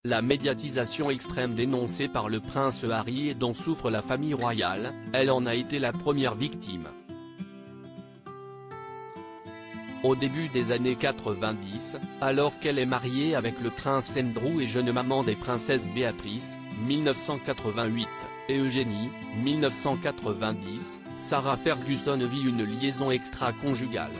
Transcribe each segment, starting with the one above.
La médiatisation extrême dénoncée par le prince Harry et dont souffre la famille royale, elle en a été la première victime. Au début des années 90, alors qu'elle est mariée avec le prince Andrew et jeune maman des princesses Béatrice, 1988, et Eugénie, 1990, Sarah Ferguson vit une liaison extra-conjugale.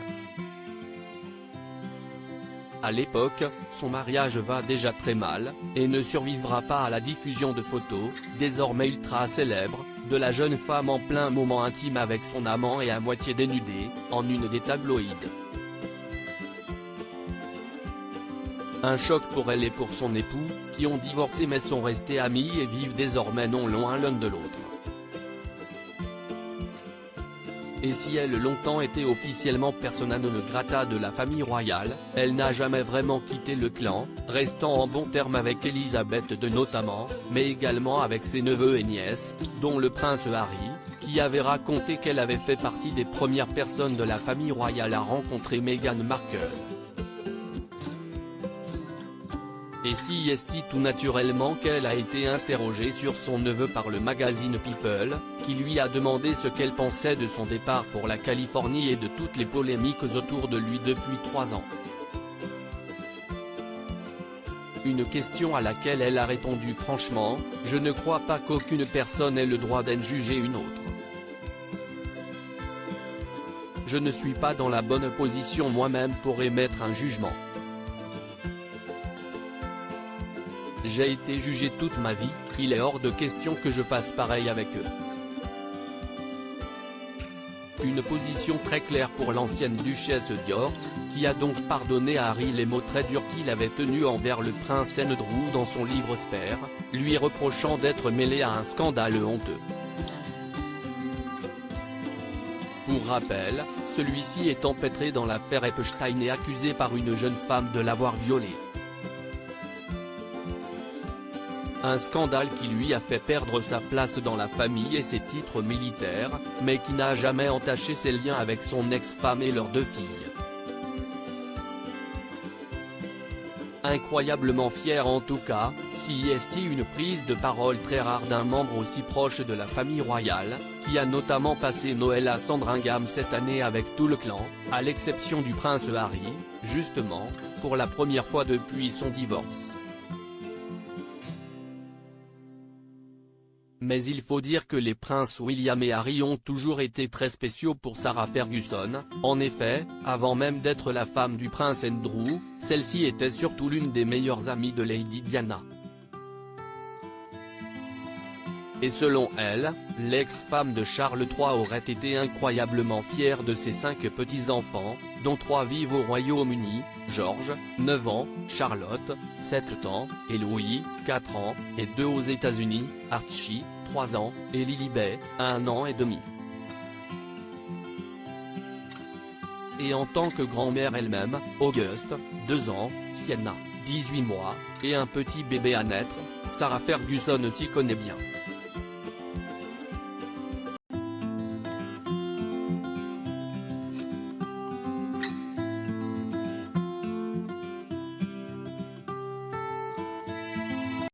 À l'époque, son mariage va déjà très mal, et ne survivra pas à la diffusion de photos, désormais ultra célèbres, de la jeune femme en plein moment intime avec son amant et à moitié dénudée, en une des tabloïds. Un choc pour elle et pour son époux, qui ont divorcé mais sont restés amis et vivent désormais non loin l'un de l'autre. Et si elle longtemps été officiellement persona non grata de la famille royale, elle n'a jamais vraiment quitté le clan, restant en bons termes avec Elisabeth II notamment, mais également avec ses neveux et nièces, dont le prince Harry, qui avait raconté qu'elle avait fait partie des premières personnes de la famille royale à rencontrer Meghan Markle. Et si est tout naturellement qu'elle a été interrogée sur son neveu par le magazine People, qui lui a demandé ce qu'elle pensait de son départ pour la Californie et de toutes les polémiques autour de lui depuis 3 ans. Une question à laquelle elle a répondu franchement, « Je ne crois pas qu'aucune personne ait le droit d'en juger une autre. Je ne suis pas dans la bonne position moi-même pour émettre un jugement. J'ai été jugée toute ma vie, il est hors de question que je fasse pareil avec eux. » Une position très claire pour l'ancienne duchesse d'York, qui a donc pardonné à Harry les mots très durs qu'il avait tenus envers le prince Andrew dans son livre Spare, lui reprochant d'être mêlé à un scandale honteux. Pour rappel, celui-ci est empêtré dans l'affaire Epstein et accusé par une jeune femme de l'avoir violé. Un scandale qui lui a fait perdre sa place dans la famille et ses titres militaires, mais qui n'a jamais entaché ses liens avec son ex-femme et leurs 2 filles. Incroyablement fier en tout cas, si est une prise de parole très rare d'un membre aussi proche de la famille royale, qui a notamment passé Noël à Sandringham cette année avec tout le clan, à l'exception du prince Harry, justement, pour la première fois depuis son divorce. Mais il faut dire que les princes William et Harry ont toujours été très spéciaux pour Sarah Ferguson, en effet, avant même d'être la femme du prince Andrew, celle-ci était surtout l'une des meilleures amies de Lady Diana. Et selon elle, l'ex-femme de Charles III aurait été incroyablement fière de ses 5 petits-enfants, dont 3 vivent au Royaume-Uni, George, 9 ans, Charlotte, 7 ans, et Louis, 4 ans, et 2 aux États-Unis, Archie, 3 ans, et Lilibet, 1 an et demi. Et en tant que grand-mère elle-même, Auguste, 2 ans, Sienna, 18 mois, et un petit bébé à naître, Sarah Ferguson s'y connaît bien.